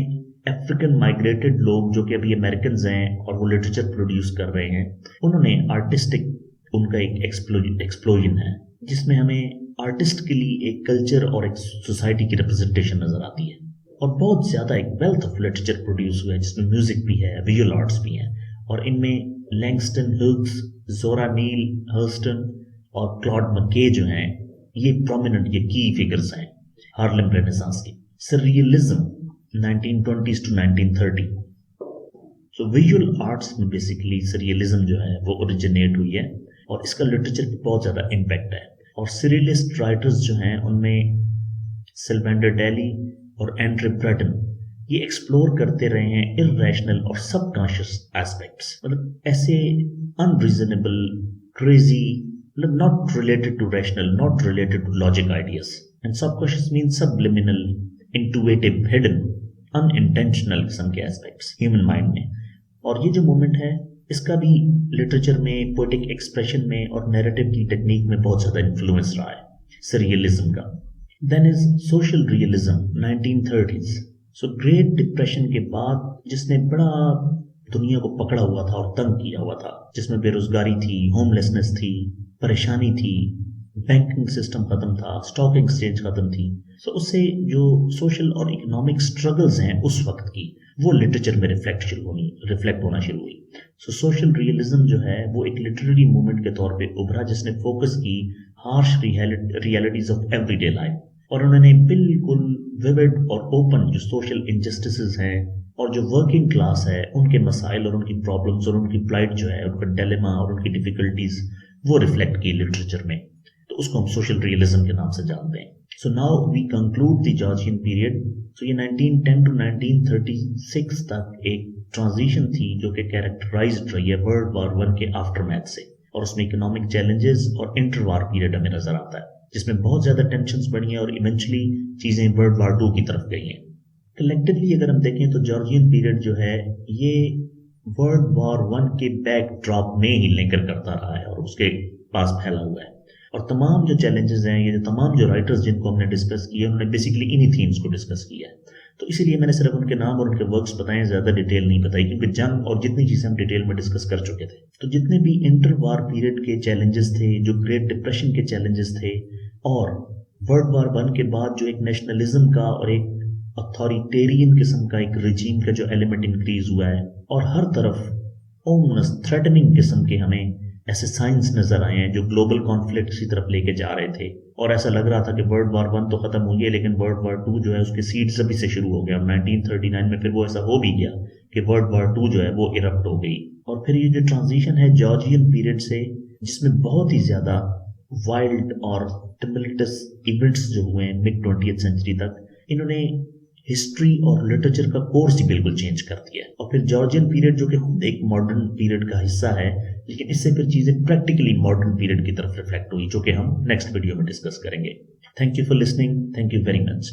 अफ्रीकन माइग्रेटेड लोग जो कि अभी अमेरिकन हैं और वो लिटरेचर प्रोड्यूस कर रहे हैं, उन्होंने आर्टिस्टिक उनका एक एक्सप्लोजन है जिसमें हमें आर्टिस्ट के लिए एक कल्चर और एक सोसाइटी की रिप्रेजेंटेशन नजर आती है। और बहुत ज्यादा एक वेल्थ ऑफ लिटरेचर प्रोड्यूस हुआ है जिसमें म्यूजिक भी है, विजुअल आर्ट्स भी हैं, और इनमें लैंगस्टन हिल्स, जोरा नील हर्स्टन और क्लॉड मक्के जो हैं ये प्रोमिनेंट, ये की फिगर्स हैं हार्लेम रेनेसांस की। सररियलिज्म 1920s to 1930। So visual arts में बेसिकली सररियलिज्म जो है वो ओरिजिनेट हुई है और इसका लिटरेचर पे बहुत ज़्यादा इम्पैक्ट है। और सीरियलिस्ट राइटर्स जो हैं उनमें सिल्वेंडर डेली और एंड्रे ब्रेटन ये एक्सप्लोर करते रहे हैं इररेशनल और सबकॉन्शियस एस्पेक्ट्स, मतलब ऐसे अनरीजनेबल, क्रेजी, मतलब not related to rational, not related to logic ideas, and subconscious mean subliminal, intuitive, hidden, unintentional किस्म के एस्पेक्ट्स ह्यूमन माइंड में। और ये जो मूवमेंट है इसका भी लिटरेचर में, पोएटिक एक्सप्रेशन में और नैरेटिव की टेक्निक में बहुत ज़्यादा इन्फ्लुएंस रहा है सरियलिज्म का। Then is social realism 1930s। So great depression के बाद जिसने बड़ा दुनिया को पकड़ा हुआ था और तंग किया हुआ था, जिसमें बेरोजगारी थी, होमलेसनेस थी, परेशानी थी, बैंकिंग सिस्टम खत्म था, स्टॉक एक्सचेंज खत्म थी। सो उससे जो सोशल और इकोनॉमिक स्ट्रगल्स हैं उस वक्त की, वो लिटरेचर में रिफ्लेक्ट होना शुरू हुई। सो सोशल रियलिज्म जो है वो एक लिटरेरी मूवमेंट के तौर पे उभरा, जिसने फोकस की harsh realities of everyday life, और उन्होंने बिल्कुल विविड और ओपन जो सोशल इनजस्टिसेस हैं और जो वर्किंग क्लास है उनके मसाइल और उनकी प्रॉब्लम्स और उनकी प्लाइट जो है, उनका डिलेमा और उनकी डिफिकल्टीज, वो रिफ्लेक्ट की लिटरेचर में। तो उसको हम सोशल रियलिज्म के नाम से जानते हैं। So now we conclude the Georgian period. So ये 1910 टू 1936 तक एक ट्रांजिशन थी जो कि कैरेक्टराइज्ड रही है वर्ल्ड वॉर 1 के आफ्टरमैथ से, और उसमें इकोनॉमिक चैलेंजेस और इंटरवार पीरियड हमें नजर आता है, जिसमें बहुत ज्यादा टेंशंस बढ़ी हैं और इवेंचुअली चीजें वर्ल्ड वॉर 2 की तरफ गई हैं। कलेक्टिवली अगर हम देखें तो जॉर्जियन पीरियड जो है ये वर्ल्ड वॉर 1 के बैकड्रॉप में ही लिंकर करता रहा है और उसके पास फैला हुआ है। और तमाम जो चैलेंजेस हैं, ये तमाम जो राइटर्स जिनको हमने डिस्कस किए, उन्होंने बेसिकली इन्हीं थीम्स को डिस्कस किया है। तो इसीलिए मैंने सिर्फ उनके नाम और उनके वर्क्स बताए, ज़्यादा डिटेल नहीं बताई, क्योंकि जंग और जितनी चीज़ें हम डिटेल में डिस्कस कर चुके थे। तो जितने भी इंटर वार पीरियड के चैलेंजेस थे, जो ग्रेट डिप्रेशन के चैलेंजेस थे, और वर्ल्ड वॉर 1 के बाद जो एक नेशनलिज्म का और एक अथॉरिटेरियन किस्म का एक रिजीम का जो एलिमेंट इंक्रीज हुआ है, और हर तरफ ओमनस थ्रेटनिंग किस्म के हमें ऐसे साइंस नजर आए हैं जो ग्लोबल कॉन्फ्लिक्ट की तरफ लेके जा रहे थे। और ऐसा लग रहा था कि वर्ल्ड वॉर 1 तो खत्म हुई है, लेकिन वर्ल्ड वॉर 2 जो है उसके सीड्स अभी से शुरू हो गया, और 1939 में फिर वो ऐसा हो भी गया कि वर्ल्ड वॉर 2 जो है वो इरप्ट हो गई। और फिर ये जो ट्रांजिशन है जॉर्जियन पीरियड से, जिसमें बहुत ही ज्यादा वाइल्ड और टमल्टस इवेंट्स जो हुए हैं मिड 20th सेंचुरी तक, इन्होंने हिस्ट्री और लिटरेचर का कोर्स ही बिल्कुल चेंज कर दिया। और फिर जॉर्जियन पीरियड जो कि खुद एक मॉडर्न पीरियड का हिस्सा है, लेकिन इससे फिर चीजें प्रैक्टिकली मॉडर्न पीरियड की तरफ रिफ्लेक्ट हुई, जो कि हम नेक्स्ट वीडियो में डिस्कस करेंगे। Thank you for listening, thank you very much.